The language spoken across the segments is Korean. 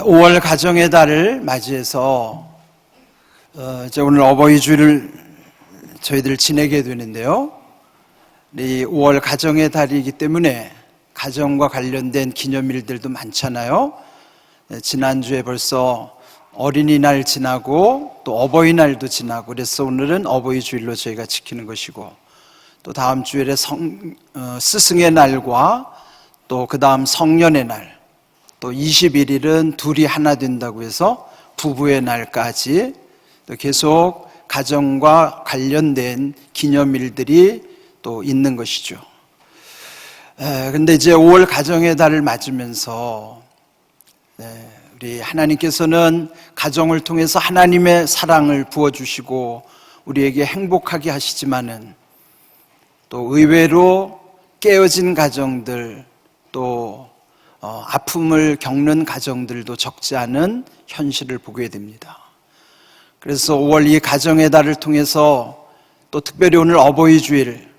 5월 가정의 달을 맞이해서 이제 오늘 어버이 주일을 저희들 지내게 되는데요. 이 5월 가정의 달이기 때문에 가정과 관련된 기념일들도 많잖아요. 지난주에 벌써 어린이날 지나고 또 어버이날도 지나고 그래서 오늘은 어버이 주일로 저희가 지키는 것이고, 또 다음 주일에 스승의 날과 또 그 다음 성년의 날, 또 21일은 둘이 하나 된다고 해서 부부의 날까지 또 계속 가정과 관련된 기념일들이 또 있는 것이죠. 근데 이제 5월 가정의 달을 맞으면서 우리 하나님께서는 가정을 통해서 하나님의 사랑을 부어주시고 우리에게 행복하게 하시지만은 또 의외로 깨어진 가정들, 또 아픔을 겪는 가정들도 적지 않은 현실을 보게 됩니다. 그래서 5월 이 가정의 달을 통해서 또 특별히 오늘 어버이 주일,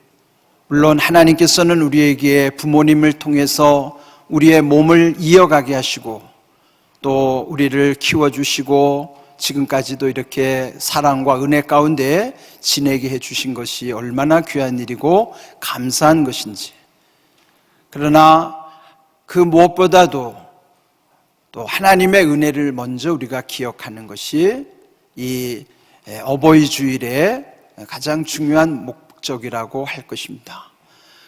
물론 하나님께서는 우리에게 부모님을 통해서 우리의 몸을 이어가게 하시고 또 우리를 키워주시고 지금까지도 이렇게 사랑과 은혜 가운데 지내게 해주신 것이 얼마나 귀한 일이고 감사한 것인지, 그러나 그 무엇보다도 또 하나님의 은혜를 먼저 우리가 기억하는 것이 이 어버이 주일의 가장 중요한 목적이라고 할 것입니다.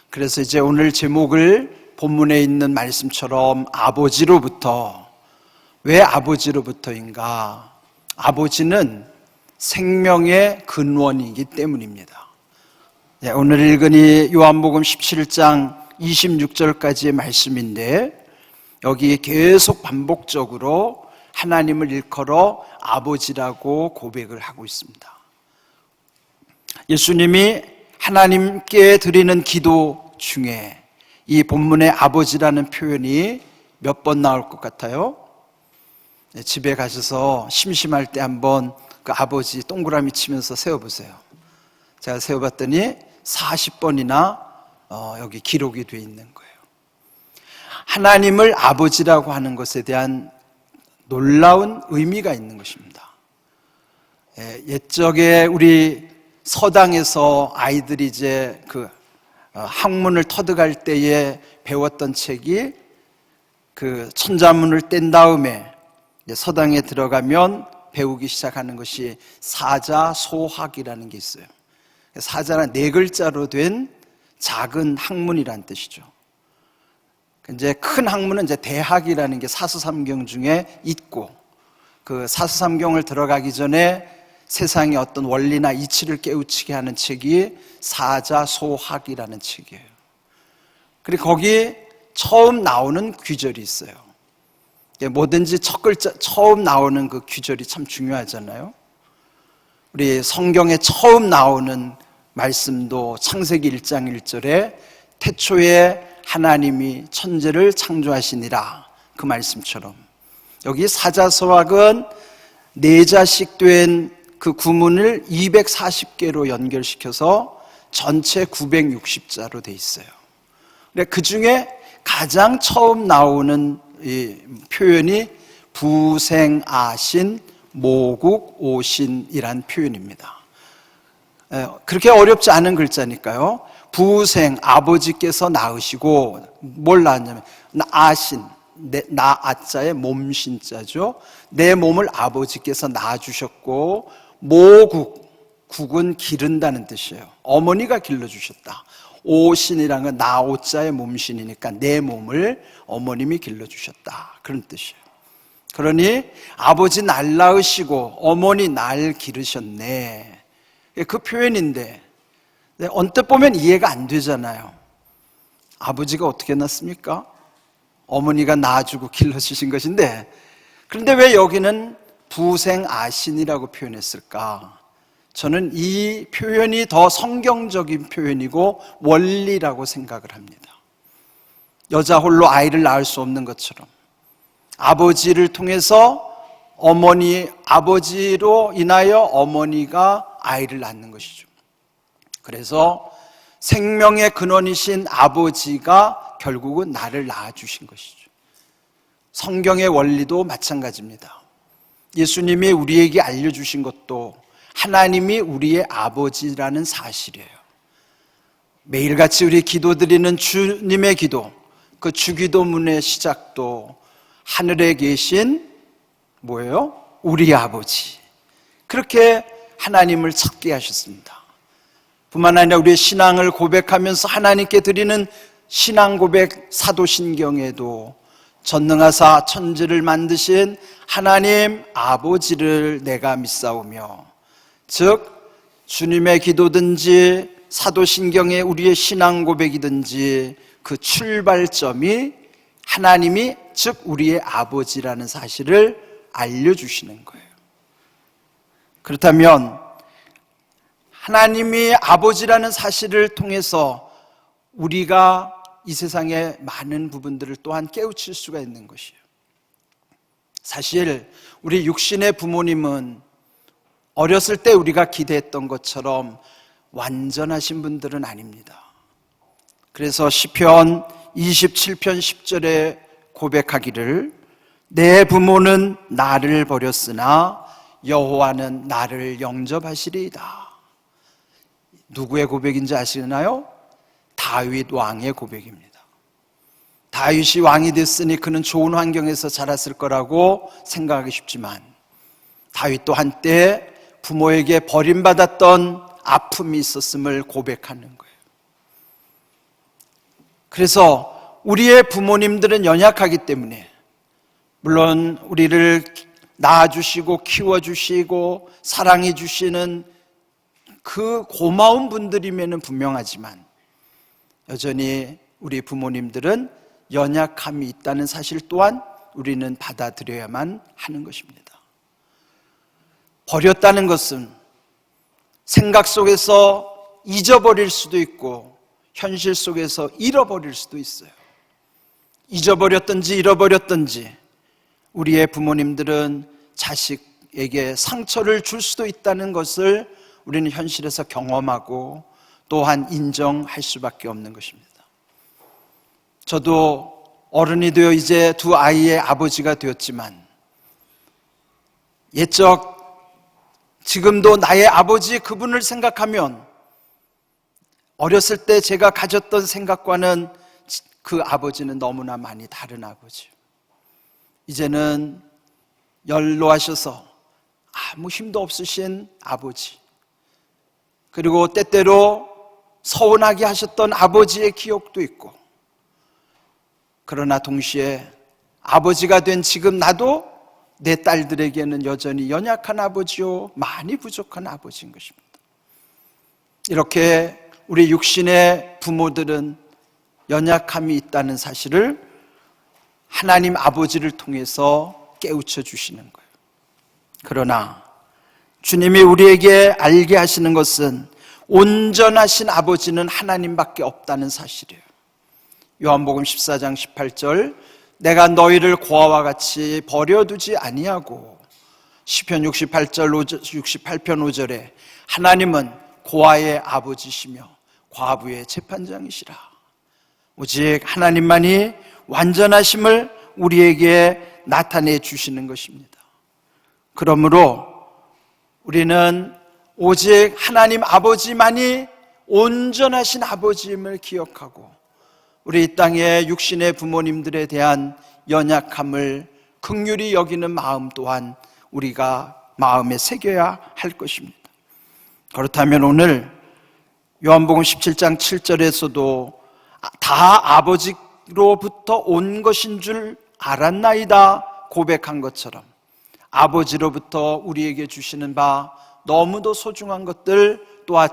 그래서 이제 오늘 제목을 본문에 있는 말씀처럼 아버지로부터, 왜 아버지로부터인가? 아버지는 생명의 근원이기 때문입니다. 오늘 읽은 이 요한복음 17장 26절까지의 말씀인데, 여기 계속 반복적으로 하나님을 일컬어 아버지라고 고백을 하고 있습니다. 예수님이 하나님께 드리는 기도 중에 이 본문의 아버지라는 표현이 몇 번 나올 것 같아요? 집에 가셔서 심심할 때 한번 그 아버지 동그라미 치면서 세어보세요. 제가 세어봤더니 40번이나 여기 기록이 되어 있는 거예요. 하나님을 아버지라고 하는 것에 대한 놀라운 의미가 있는 것입니다. 옛적에 우리 서당에서 아이들이 이제 그 학문을 터득할 때에 배웠던 책이, 그 천자문을 뗀 다음에 서당에 들어가면 배우기 시작하는 것이 사자소학이라는 게 있어요. 사자는 4글자로 된 작은 학문이란 뜻이죠. 이제 큰 학문은 이제 대학이라는 게 사서삼경 중에 있고, 그 사서삼경을 들어가기 전에 세상의 어떤 원리나 이치를 깨우치게 하는 책이 사자소학이라는 책이에요. 그리고 거기 처음 나오는 귀절이 있어요. 뭐든지 첫 글자 처음 나오는 그 귀절이 참 중요하잖아요. 우리 성경에 처음 나오는 말씀도 창세기 1장 1절에 태초에 하나님이 천지를 창조하시니라, 그 말씀처럼 여기 사자소학은 4자씩 된 그 구문을 240개로 연결시켜서 전체 960자로 돼 있어요. 그 중에 가장 처음 나오는 이 표현이 부생아신 모국오신이란 표현입니다. 그렇게 어렵지 않은 글자니까요. 부생, 아버지께서 낳으시고, 뭘 낳았냐면 아신, 나아자의 몸신자죠. 내 몸을 아버지께서 낳아주셨고, 모국, 국은 기른다는 뜻이에요. 어머니가 길러주셨다. 오신이라는 건 나오자의 몸신이니까 내 몸을 어머님이 길러주셨다, 그런 뜻이에요. 그러니 아버지 날 낳으시고 어머니 날 기르셨네, 그 표현인데 언뜻 보면 이해가 안 되잖아요. 아버지가 어떻게 낳습니까? 어머니가 낳아주고 길러주신 것인데, 그런데 왜 여기는 부생아신이라고 표현했을까? 저는 이 표현이 더 성경적인 표현이고 원리라고 생각을 합니다. 여자 홀로 아이를 낳을 수 없는 것처럼 아버지를 통해서 아버지로 인하여 어머니가 아이를 낳는 것이죠. 그래서 생명의 근원이신 아버지가 결국은 나를 낳아주신 것이죠. 성경의 원리도 마찬가지입니다. 예수님이 우리에게 알려주신 것도 하나님이 우리의 아버지라는 사실이에요. 매일같이 우리 기도드리는 주님의 기도, 그 주기도문의 시작도 하늘에 계신 뭐예요? 우리 아버지. 그렇게 하나님을 찾게 하셨습니다. 뿐만 아니라 우리의 신앙을 고백하면서 하나님께 드리는 신앙 고백 사도신경에도 전능하사 천지를 만드신 하나님 아버지를 내가 믿사오며, 즉 주님의 기도든지 사도신경의 우리의 신앙 고백이든지 그 출발점이 하나님이 즉 우리의 아버지라는 사실을 알려주시는 거예요. 그렇다면 하나님이 아버지라는 사실을 통해서 우리가 이 세상의 많은 부분들을 또한 깨우칠 수가 있는 것이에요. 사실 우리 육신의 부모님은 어렸을 때 우리가 기대했던 것처럼 완전하신 분들은 아닙니다. 그래서 시편 27편 10절에 고백하기를 내 부모는 나를 버렸으나 여호와는 나를 영접하시리이다. 누구의 고백인지 아시나요? 다윗 왕의 고백입니다. 다윗이 왕이 됐으니 그는 좋은 환경에서 자랐을 거라고 생각하기 쉽지만 다윗도 한때 부모에게 버림받았던 아픔이 있었음을 고백하는 거예요. 그래서 우리의 부모님들은 연약하기 때문에 물론 우리를 낳아주시고 키워주시고 사랑해 주시는 그 고마운 분들이면 분명하지만 여전히 우리 부모님들은 연약함이 있다는 사실 또한 우리는 받아들여야만 하는 것입니다. 버렸다는 것은 생각 속에서 잊어버릴 수도 있고 현실 속에서 잃어버릴 수도 있어요. 잊어버렸든지 잃어버렸든지 우리의 부모님들은 자식에게 상처를 줄 수도 있다는 것을 우리는 현실에서 경험하고 또한 인정할 수밖에 없는 것입니다. 저도 어른이 되어 이제 두 아이의 아버지가 되었지만 옛적 지금도 나의 아버지 그분을 생각하면 어렸을 때 제가 가졌던 생각과는 그 아버지는 너무나 많이 다른 아버지. 이제는 연로하셔서 아무 힘도 없으신 아버지, 그리고 때때로 서운하게 하셨던 아버지의 기억도 있고, 그러나 동시에 아버지가 된 지금 나도 내 딸들에게는 여전히 연약한 아버지요 많이 부족한 아버지인 것입니다. 이렇게 우리 육신의 부모들은 연약함이 있다는 사실을 하나님 아버지를 통해서 깨우쳐 주시는 거예요. 그러나 주님이 우리에게 알게 하시는 것은 온전하신 아버지는 하나님밖에 없다는 사실이에요. 요한복음 14장 18절 내가 너희를 고아와 같이 버려두지 아니하고, 시편 68편 5절에 하나님은 고아의 아버지시며 과부의 재판장이시라. 오직 하나님만이 완전하심을 우리에게 나타내 주시는 것입니다. 그러므로 우리는 오직 하나님 아버지만이 온전하신 아버지임을 기억하고 우리 이 땅의 육신의 부모님들에 대한 연약함을 긍휼히 여기는 마음 또한 우리가 마음에 새겨야 할 것입니다. 그렇다면 오늘 요한복음 17장 7절에서도 다 아버지로부터 온 것인 줄 알았나이다 고백한 것처럼 아버지로부터 우리에게 주시는 바 너무도 소중한 것들 또한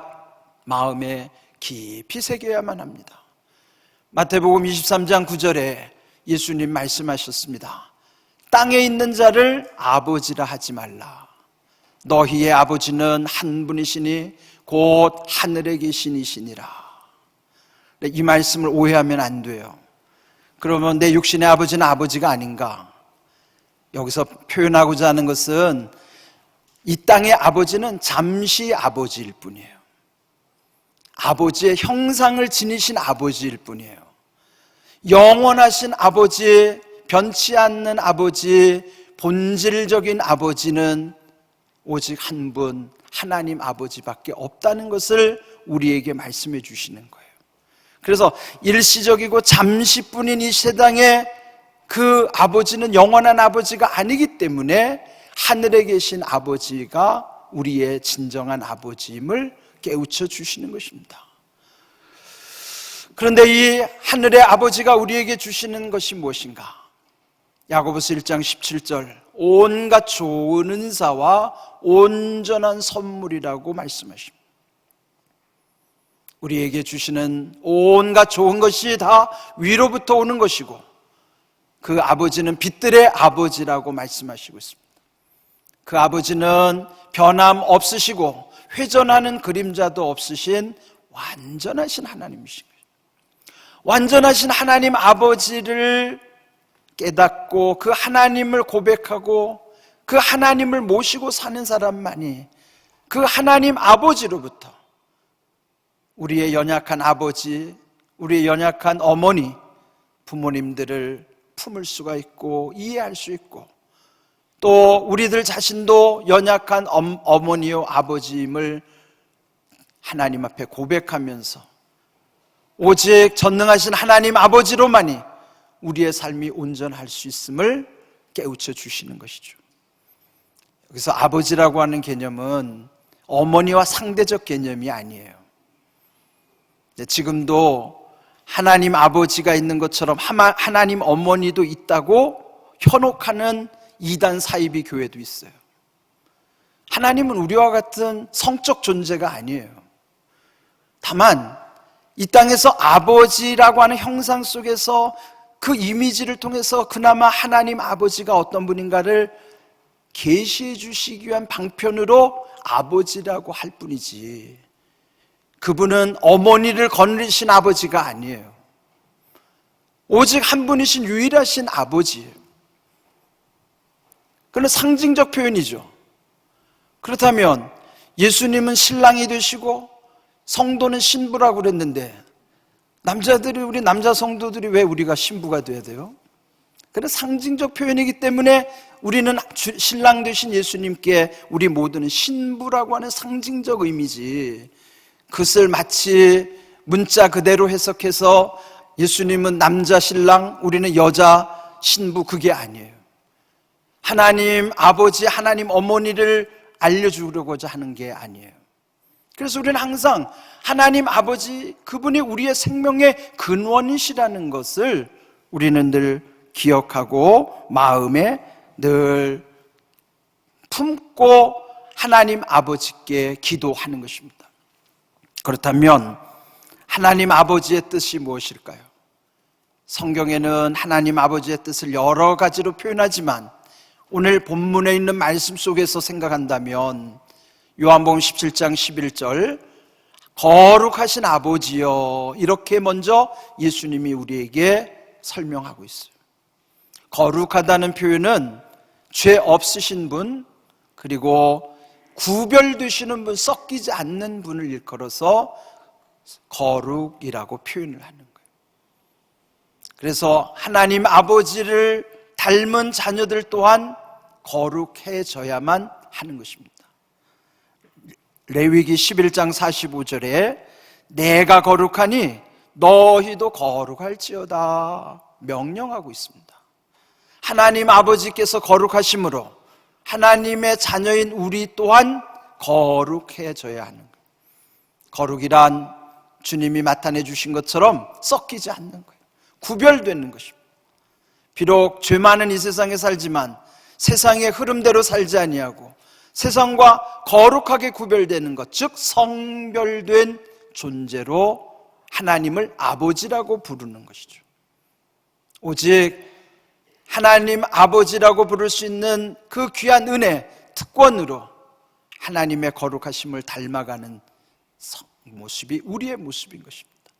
마음에 깊이 새겨야만 합니다. 마태복음 23장 9절에 예수님 말씀하셨습니다. 땅에 있는 자를 아버지라 하지 말라. 너희의 아버지는 한 분이시니 곧 하늘에 계시니시니라. 이 말씀을 오해하면 안 돼요. 그러면 내 육신의 아버지는 아버지가 아닌가? 여기서 표현하고자 하는 것은 이 땅의 아버지는 잠시 아버지일 뿐이에요. 아버지의 형상을 지니신 아버지일 뿐이에요. 영원하신 아버지, 변치 않는 아버지, 본질적인 아버지는 오직 한 분, 하나님 아버지밖에 없다는 것을 우리에게 말씀해 주시는 거예요. 그래서 일시적이고 잠시뿐인 이 세상에 그 아버지는 영원한 아버지가 아니기 때문에 하늘에 계신 아버지가 우리의 진정한 아버지임을 깨우쳐 주시는 것입니다. 그런데 이 하늘의 아버지가 우리에게 주시는 것이 무엇인가? 야고보서 1장 17절, 온갖 좋은 은사와 온전한 선물이라고 말씀하십니다. 우리에게 주시는 온갖 좋은 것이 다 위로부터 오는 것이고, 그 아버지는 빛들의 아버지라고 말씀하시고 있습니다. 그 아버지는 변함 없으시고 회전하는 그림자도 없으신 완전하신 하나님이신 거예요. 완전하신 하나님 아버지를 깨닫고 그 하나님을 고백하고 그 하나님을 모시고 사는 사람만이 그 하나님 아버지로부터 우리의 연약한 아버지, 우리의 연약한 어머니, 부모님들을 품을 수가 있고 이해할 수 있고, 또 우리들 자신도 연약한 어머니요 아버지임을 하나님 앞에 고백하면서 오직 전능하신 하나님 아버지로만이 우리의 삶이 온전할 수 있음을 깨우쳐 주시는 것이죠. 여기서 아버지라고 하는 개념은 어머니와 상대적 개념이 아니에요. 지금도 하나님 아버지가 있는 것처럼 하나님 어머니도 있다고 현혹하는 이단 사이비 교회도 있어요. 하나님은 우리와 같은 성적 존재가 아니에요. 다만 이 땅에서 아버지라고 하는 형상 속에서 그 이미지를 통해서 그나마 하나님 아버지가 어떤 분인가를 계시해 주시기 위한 방편으로 아버지라고 할 뿐이지, 그분은 어머니를 거느리신 아버지가 아니에요. 오직 한 분이신 유일하신 아버지예요. 그건 상징적 표현이죠. 그렇다면 예수님은 신랑이 되시고 성도는 신부라고 그랬는데, 우리 남자 성도들이 왜 우리가 신부가 돼야 돼요? 그건 상징적 표현이기 때문에 우리는 신랑 되신 예수님께 우리 모두는 신부라고 하는 상징적 의미지, 그것을 마치 문자 그대로 해석해서 예수님은 남자 신랑, 우리는 여자 신부, 그게 아니에요. 하나님 아버지, 하나님 어머니를 알려주려고자 하는 게 아니에요. 그래서 우리는 항상 하나님 아버지, 그분이 우리의 생명의 근원이시라는 것을 우리는 늘 기억하고 마음에 늘 품고 하나님 아버지께 기도하는 것입니다. 그렇다면 하나님 아버지의 뜻이 무엇일까요? 성경에는 하나님 아버지의 뜻을 여러 가지로 표현하지만 오늘 본문에 있는 말씀 속에서 생각한다면 요한복음 17장 11절, 거룩하신 아버지여, 이렇게 먼저 예수님이 우리에게 설명하고 있어요. 거룩하다는 표현은 죄 없으신 분, 그리고 구별되시는 분, 섞이지 않는 분을 일컬어서 거룩이라고 표현을 하는 거예요. 그래서 하나님 아버지를 닮은 자녀들 또한 거룩해져야만 하는 것입니다. 레위기 11장 45절에 내가 거룩하니 너희도 거룩할지어다 명령하고 있습니다. 하나님 아버지께서 거룩하심으로 하나님의 자녀인 우리 또한 거룩해져야 하는 거예요. 거룩이란 주님이 나타내 주신 것처럼 섞이지 않는 거예요. 구별되는 것입니다. 비록 죄 많은 이 세상에 살지만 세상의 흐름대로 살지 아니하고 세상과 거룩하게 구별되는 것, 즉 성별된 존재로 하나님을 아버지라고 부르는 것이죠. 오직 하나님 아버지라고 부를 수 있는 그 귀한 은혜, 특권으로 하나님의 거룩하심을 닮아가는 모습이 우리의 모습인 것입니다.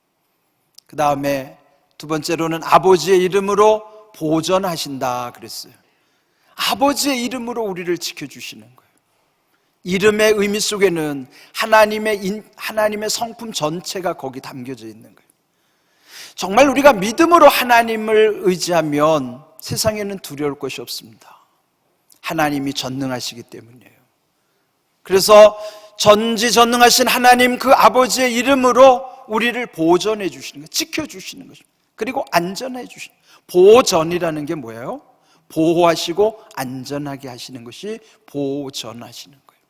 그 다음에 두 번째로는 아버지의 이름으로 보전하신다 그랬어요. 아버지의 이름으로 우리를 지켜주시는 거예요. 이름의 의미 속에는 하나님의 성품 전체가 거기 담겨져 있는 거예요. 정말 우리가 믿음으로 하나님을 의지하면 세상에는 두려울 것이 없습니다. 하나님이 전능하시기 때문이에요. 그래서 전지전능하신 하나님 그 아버지의 이름으로 우리를 보존해 주시는 것, 지켜주시는 것입니다. 그리고 안전해 주시는 것. 보전이라는 게 뭐예요? 보호하시고 안전하게 하시는 것이 보전하시는 거예요.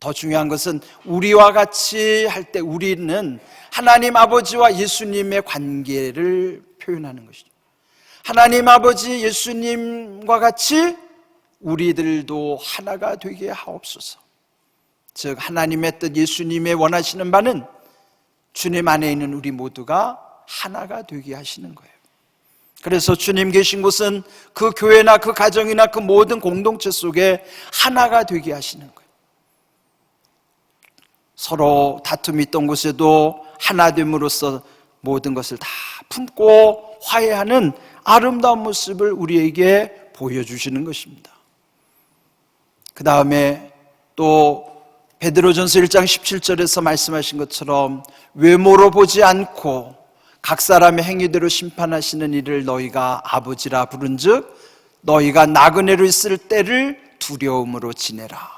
더 중요한 것은 우리와 같이 할 때 우리는 하나님 아버지와 예수님의 관계를 표현하는 것이죠. 하나님 아버지 예수님과 같이 우리들도 하나가 되게 하옵소서. 즉 하나님의 뜻, 예수님의 원하시는 바는 주님 안에 있는 우리 모두가 하나가 되게 하시는 거예요. 그래서 주님 계신 곳은 그 교회나 그 가정이나 그 모든 공동체 속에 하나가 되게 하시는 거예요. 서로 다툼이 있던 곳에도 하나됨으로써 모든 것을 다 품고 화해하는 아름다운 모습을 우리에게 보여주시는 것입니다. 그 다음에 또 베드로전서 1장 17절에서 말씀하신 것처럼 외모로 보지 않고 각 사람의 행위대로 심판하시는 이를 너희가 아버지라 부른즉 너희가 나그네로 있을 때를 두려움으로 지내라.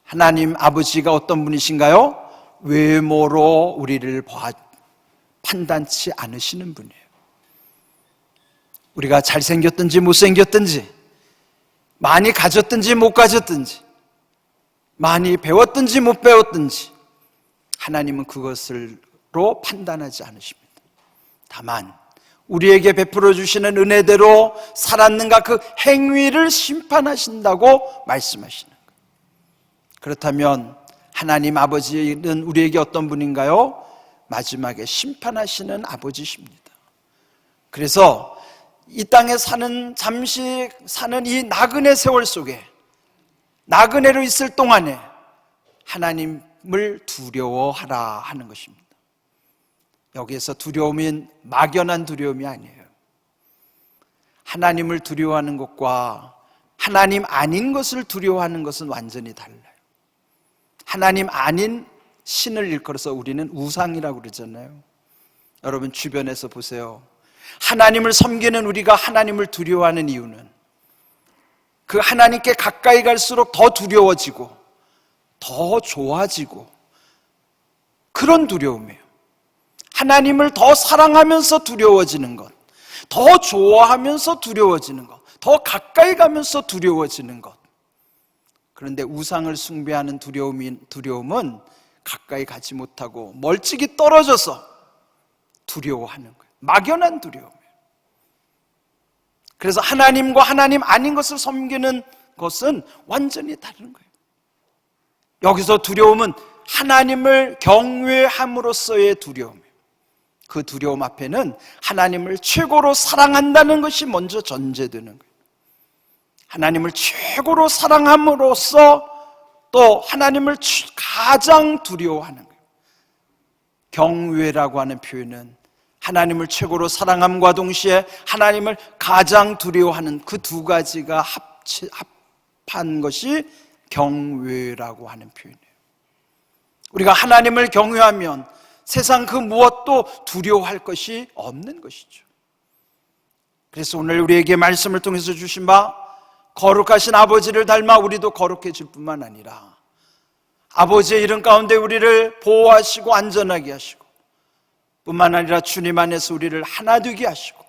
하나님 아버지가 어떤 분이신가요? 외모로 우리를 판단치 않으시는 분이에요. 우리가 잘생겼든지 못생겼든지, 많이 가졌든지 못 가졌든지, 많이 배웠든지 못 배웠든지 하나님은 그것으로 판단하지 않으십니다. 다만 우리에게 베풀어 주시는 은혜대로 살았는가 그 행위를 심판하신다고 말씀하시는 거예요. 그렇다면 하나님 아버지는 우리에게 어떤 분인가요? 마지막에 심판하시는 아버지십니다. 그래서 이 땅에 잠시 사는 이 나그네 세월 속에 나그네로 있을 동안에 하나님을 두려워하라 하는 것입니다. 여기에서 두려움은 막연한 두려움이 아니에요. 하나님을 두려워하는 것과 하나님 아닌 것을 두려워하는 것은 완전히 달라요. 하나님 아닌 신을 일컬어서 우리는 우상이라고 그러잖아요. 여러분 주변에서 보세요. 하나님을 섬기는 우리가 하나님을 두려워하는 이유는 그 하나님께 가까이 갈수록 더 두려워지고 더 좋아지고 그런 두려움이에요. 하나님을 더 사랑하면서 두려워지는 것, 더 좋아하면서 두려워지는 것, 더 가까이 가면서 두려워지는 것. 그런데 우상을 숭배하는 두려움은 가까이 가지 못하고 멀찍이 떨어져서 두려워하는 거예요. 막연한 두려움이에요. 그래서 하나님과 하나님 아닌 것을 섬기는 것은 완전히 다른 거예요. 여기서 두려움은 하나님을 경외함으로써의 두려움이에요. 그 두려움 앞에는 하나님을 최고로 사랑한다는 것이 먼저 전제되는 거예요. 하나님을 최고로 사랑함으로써 또 하나님을 가장 두려워하는 거예요. 경외라고 하는 표현은 하나님을 최고로 사랑함과 동시에 하나님을 가장 두려워하는 그 두 가지가 합한 것이 경외라고 하는 표현이에요. 우리가 하나님을 경외하면 세상 그 무엇도 두려워할 것이 없는 것이죠. 그래서 오늘 우리에게 말씀을 통해서 주신 바 거룩하신 아버지를 닮아 우리도 거룩해질 뿐만 아니라 아버지의 이름 가운데 우리를 보호하시고 안전하게 하시고 뿐만 아니라 주님 안에서 우리를 하나 되게 하시고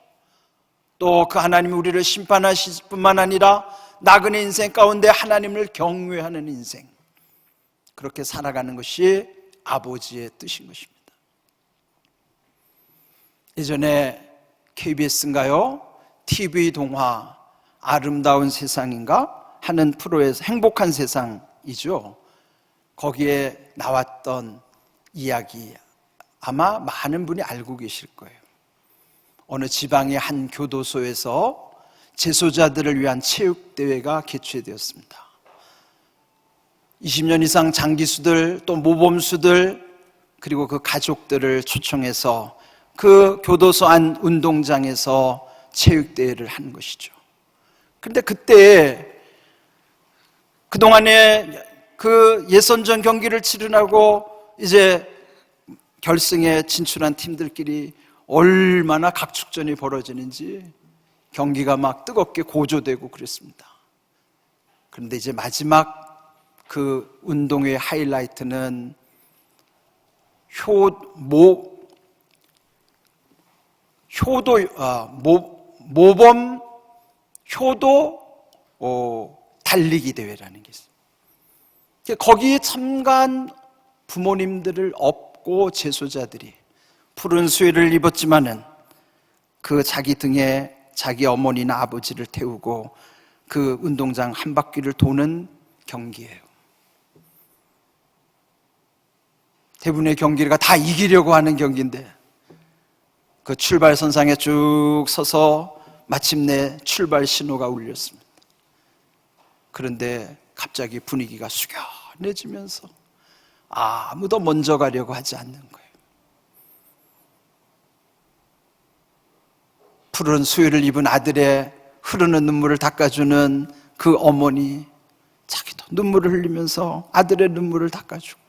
또 그 하나님이 우리를 심판하실 뿐만 아니라 나그네 인생 가운데 하나님을 경외하는 인생, 그렇게 살아가는 것이 아버지의 뜻인 것입니다. 예전에 KBS인가요? TV 동화 아름다운 세상인가 하는 프로에서 행복한 세상이죠. 거기에 나왔던 이야기 아마 많은 분이 알고 계실 거예요. 어느 지방의 한 교도소에서 재소자들을 위한 체육대회가 개최되었습니다. 20년 이상 장기수들 또 모범수들 그리고 그 가족들을 초청해서 그 교도소 안 운동장에서 체육대회를 한 것이죠. 그런데 그때 그동안에 그 예선전 경기를 치르라고 이제 결승에 진출한 팀들끼리 얼마나 각축전이 벌어지는지 경기가 막 뜨겁게 고조되고 그랬습니다. 그런데 이제 마지막 그 운동회 하이라이트는 모범 효도 달리기 대회라는 게 있어요. 거기에 참가한 부모님들을 업고 제소자들이 푸른 수의를 입었지만은 그 자기 등에 자기 어머니나 아버지를 태우고 그 운동장 한 바퀴를 도는 경기예요. 대부분의 경기가 다 이기려고 하는 경기인데 그 출발선상에 쭉 서서 마침내 출발 신호가 울렸습니다. 그런데 갑자기 분위기가 숙연해지면서 아무도 먼저 가려고 하지 않는 거예요. 푸른 수의를 입은 아들의 흐르는 눈물을 닦아주는 그 어머니, 자기도 눈물을 흘리면서 아들의 눈물을 닦아주고,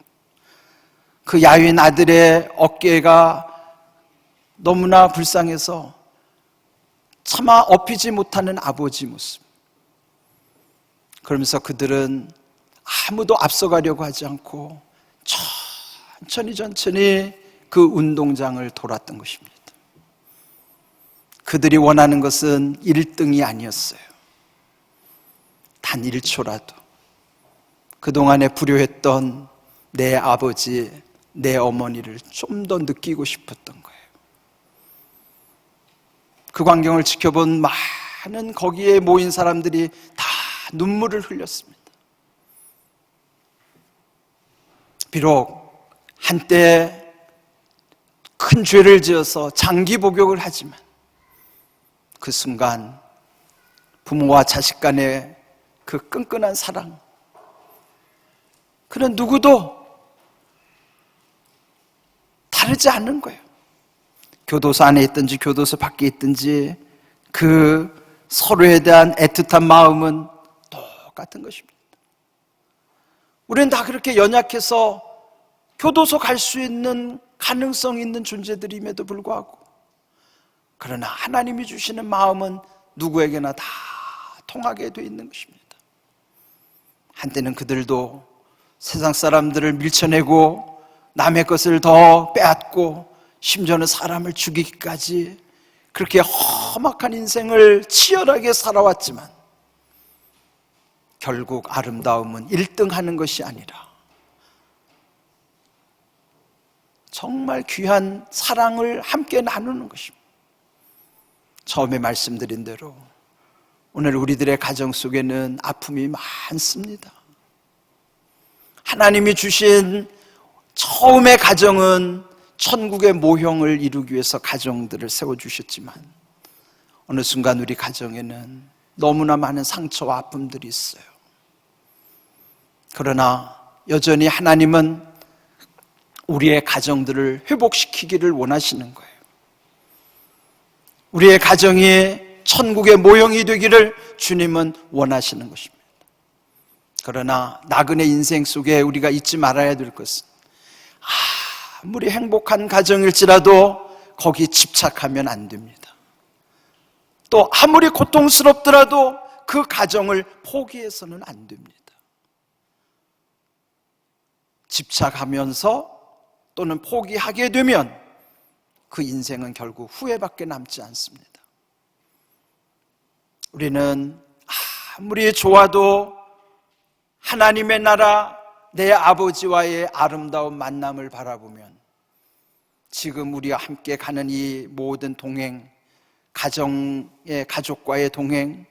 그 야윈 아들의 어깨가 너무나 불쌍해서 차마 업히지 못하는 아버지 모습. 그러면서 그들은 아무도 앞서가려고 하지 않고 천천히 그 운동장을 돌았던 것입니다. 그들이 원하는 것은 1등이 아니었어요. 단 1초라도 그동안에 불효했던 내 아버지, 내 어머니를 좀 더 느끼고 싶었던 거예요. 그 광경을 지켜본 많은 거기에 모인 사람들이 다 눈물을 흘렸습니다. 비록 한때 큰 죄를 지어서 장기 복역을 하지만 그 순간 부모와 자식 간의 그 끈끈한 사랑, 그는 누구도 다르지 않은 거예요. 교도소 안에 있든지 교도소 밖에 있든지 그 서로에 대한 애틋한 마음은 똑같은 것입니다. 우리는 다 그렇게 연약해서 교도소 갈 수 있는 가능성 있는 존재들임에도 불구하고, 그러나 하나님이 주시는 마음은 누구에게나 다 통하게 되어 있는 것입니다. 한때는 그들도 세상 사람들을 밀쳐내고 남의 것을 더 빼앗고 심지어는 사람을 죽이기까지 그렇게 험악한 인생을 치열하게 살아왔지만 결국 아름다움은 1등하는 것이 아니라 정말 귀한 사랑을 함께 나누는 것입니다. 처음에 말씀드린 대로 오늘 우리들의 가정 속에는 아픔이 많습니다. 하나님이 주신 처음의 가정은 천국의 모형을 이루기 위해서 가정들을 세워주셨지만 어느 순간 우리 가정에는 너무나 많은 상처와 아픔들이 있어요. 그러나 여전히 하나님은 우리의 가정들을 회복시키기를 원하시는 거예요. 우리의 가정이 천국의 모형이 되기를 주님은 원하시는 것입니다. 그러나 나그네 인생 속에 우리가 잊지 말아야 될 것은 아무리 행복한 가정일지라도 거기 집착하면 안 됩니다. 또 아무리 고통스럽더라도 그 가정을 포기해서는 안 됩니다. 집착하면서 또는 포기하게 되면 그 인생은 결국 후회밖에 남지 않습니다. 우리는 아무리 좋아도 하나님의 나라, 내 아버지와의 아름다운 만남을 바라보면 지금 우리와 함께 가는 이 모든 동행, 가정의 가족과의 동행,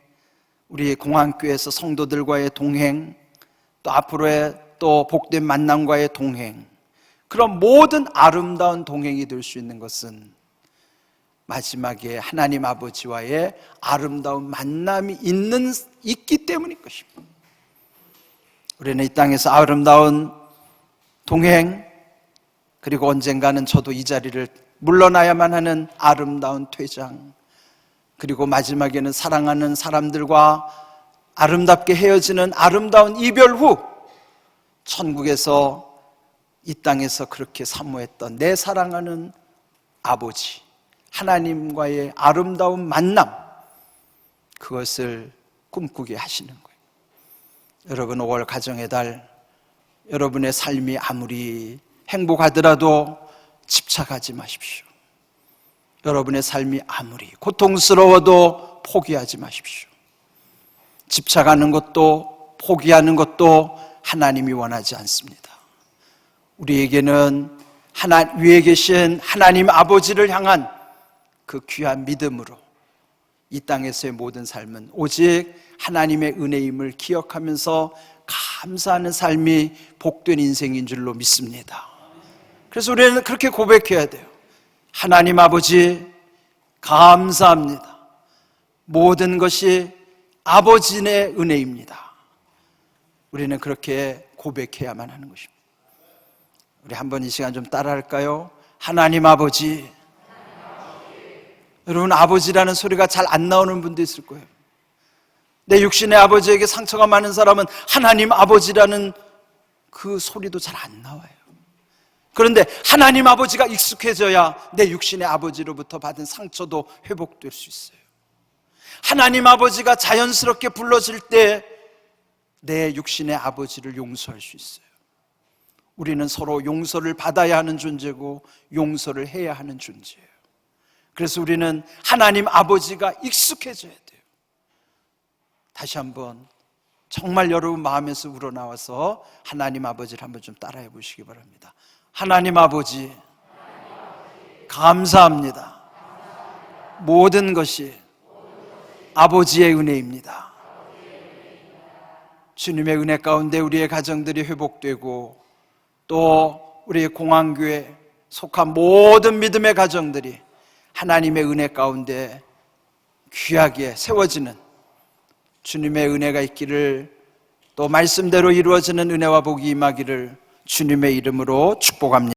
우리 공항교회에서 성도들과의 동행, 또 앞으로의 또 복된 만남과의 동행, 그런 모든 아름다운 동행이 될 수 있는 것은 마지막에 하나님 아버지와의 아름다운 만남이 있기 때문일 것입니다. 우리는 이 땅에서 아름다운 동행, 그리고 언젠가는 저도 이 자리를 물러나야만 하는 아름다운 퇴장, 그리고 마지막에는 사랑하는 사람들과 아름답게 헤어지는 아름다운 이별 후 천국에서 이 땅에서 그렇게 사모했던 내 사랑하는 아버지 하나님과의 아름다운 만남, 그것을 꿈꾸게 하시는 거예요. 여러분, 5월 가정의 달, 여러분의 삶이 아무리 행복하더라도 집착하지 마십시오. 여러분의 삶이 아무리 고통스러워도 포기하지 마십시오. 집착하는 것도 포기하는 것도 하나님이 원하지 않습니다. 우리에게는 위에 계신 하나님 아버지를 향한 그 귀한 믿음으로 이 땅에서의 모든 삶은 오직 하나님의 은혜임을 기억하면서 감사하는 삶이 복된 인생인 줄로 믿습니다. 그래서 우리는 그렇게 고백해야 돼요. 하나님 아버지, 감사합니다. 모든 것이 아버지의 은혜입니다. 우리는 그렇게 고백해야만 하는 것입니다. 우리 한번 이 시간 좀 따라할까요? 하나님 아버지. 여러분, 아버지라는 소리가 잘 안 나오는 분도 있을 거예요. 내 육신의 아버지에게 상처가 많은 사람은 하나님 아버지라는 그 소리도 잘 안 나와요. 그런데 하나님 아버지가 익숙해져야 내 육신의 아버지로부터 받은 상처도 회복될 수 있어요. 하나님 아버지가 자연스럽게 불러질 때 내 육신의 아버지를 용서할 수 있어요. 우리는 서로 용서를 받아야 하는 존재고 용서를 해야 하는 존재예요. 그래서 우리는 하나님 아버지가 익숙해져야 돼요. 다시 한번 정말 여러분 마음에서 우러나와서 하나님 아버지를 한번 좀 따라해 보시기 바랍니다. 하나님 아버지, 감사합니다. 모든 것이 아버지의 은혜입니다. 주님의 은혜 가운데 우리의 가정들이 회복되고 또 우리의 공항교회에 속한 모든 믿음의 가정들이 하나님의 은혜 가운데 귀하게 세워지는 주님의 은혜가 있기를, 또 말씀대로 이루어지는 은혜와 복이 임하기를 주님의 이름으로 축복합니다.